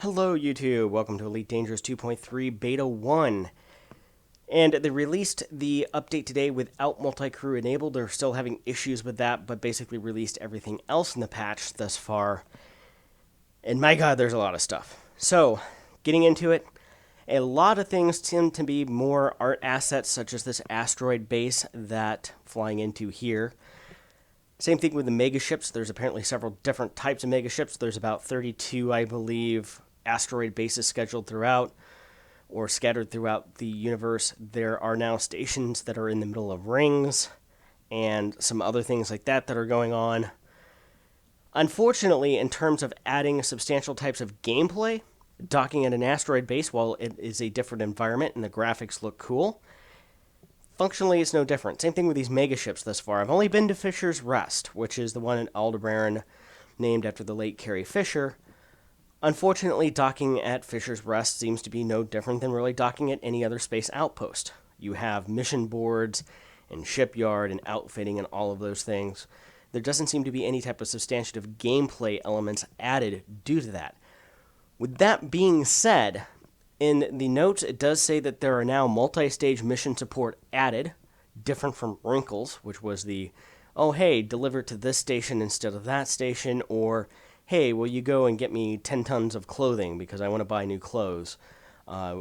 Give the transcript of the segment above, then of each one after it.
Hello YouTube, welcome to Elite Dangerous 2.3 Beta 1. And they released the update today without multi-crew enabled. They're still having issues with that, but basically released everything else in the patch thus far. And my god, there's a lot of stuff. So, getting into it, a lot of things tend to be more art assets, such as this asteroid base that flying into here. Same thing with the megaships. There's apparently several different types of megaships. There's about 32, I believe, asteroid bases scheduled throughout or scattered throughout the universe. There are now stations that are in the middle of rings and some other things like that that are going on. Unfortunately, in terms of adding substantial types of gameplay, docking at an asteroid base, while it is a different environment and the graphics look cool, functionally it's no different. Same thing with these megaships thus far. I've only been to Fisher's Rest, which is the one in Aldebaran named after the late Carrie Fisher. Unfortunately, docking at Fisher's Rest seems to be no different than really docking at any other space outpost. You have mission boards and shipyard and outfitting and all of those things. There doesn't seem to be any type of substantive gameplay elements added due to that. With that being said, in the notes it does say that there are now multi-stage mission support added, different from Wrinkles, which was the, oh hey, deliver to this station instead of that station, or hey, will you go and get me 10 tons of clothing because I want to buy new clothes,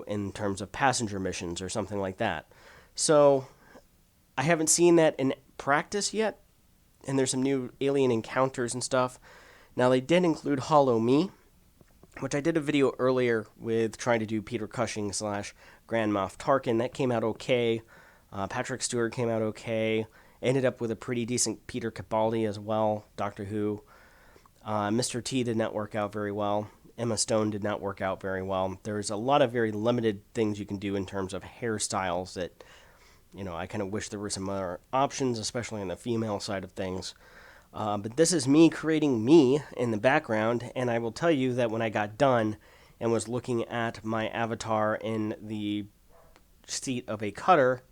in terms of passenger missions or something like that. So, I haven't seen that in practice yet, and there's some new alien encounters and stuff. Now, they did include Hollow Me, which I did a video earlier with trying to do Peter Cushing / Grand Moff Tarkin. That came out okay. Patrick Stewart came out okay. Ended up with a pretty decent Peter Capaldi as well, Doctor Who. Mr. T did not work out very well. Emma Stone did not work out very well. There's a lot of very limited things you can do in terms of hairstyles that, I kind of wish there were some other options, especially on the female side of things. But this is me creating me in the background, and I will tell you that when I got done and was looking at my avatar in the seat of a cutter,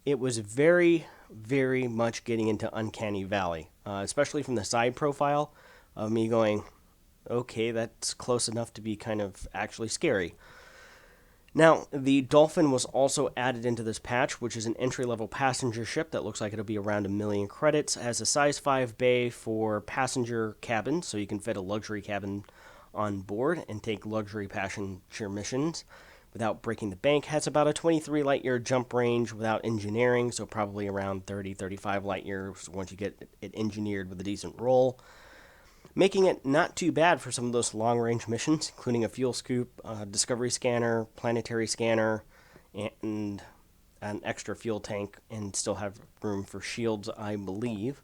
it was very, very much getting into Uncanny Valley, especially from the side profile of me going, okay, that's close enough to be kind of actually scary. Now, the Dolphin was also added into this patch, which is an entry-level passenger ship that looks like it'll be around 1 million credits. It has a size 5 bay for passenger cabin, so you can fit a luxury cabin on board and take luxury passenger missions without breaking the bank. Has about a 23 light-year jump range without engineering, so probably around 30-35 light-years once you get it engineered with a decent roll, making it not too bad for some of those long-range missions, including a fuel scoop, discovery scanner, planetary scanner, and an extra fuel tank, and still have room for shields, I believe.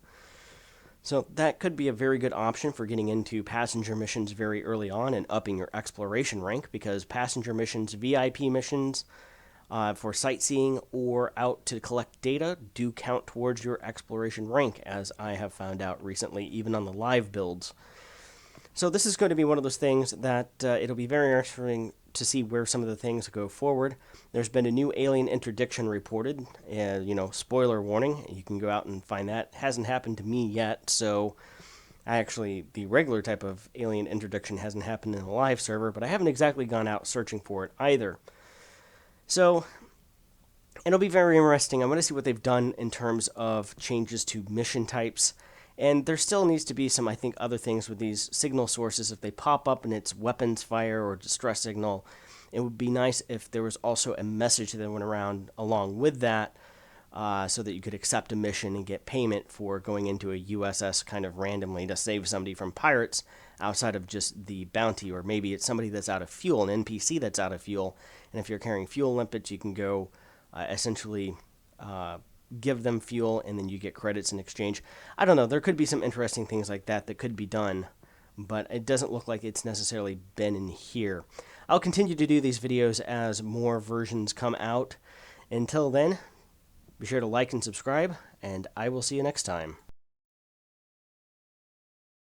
So that could be a very good option for getting into passenger missions very early on and upping your exploration rank, because passenger missions, VIP missions, for sightseeing or out to collect data do count towards your exploration rank, as I have found out recently, even on the live builds. So this is going to be one of those things that it'll be very interesting to see where some of the things go forward. There's been a new alien interdiction reported, spoiler warning, you can go out and find that. It hasn't happened to me yet, so the regular type of alien interdiction hasn't happened in a live server, but I haven't exactly gone out searching for it either. So, it'll be very interesting. I want to see what they've done in terms of changes to mission types. And there still needs to be some, I think, other things with these signal sources. If they pop up and it's weapons fire or distress signal, it would be nice if there was also a message that went around along with that, so that you could accept a mission and get payment for going into a USS kind of randomly to save somebody from pirates outside of just the bounty, or maybe it's somebody that's out of fuel, an NPC that's out of fuel, and if you're carrying fuel limpets, you can go essentially give them fuel, and then you get credits in exchange. I don't know, there could be some interesting things like that that could be done, but it doesn't look like it's necessarily been in here. I'll continue to do these videos as more versions come out. Until then, be sure to like and subscribe, and I will see you next time.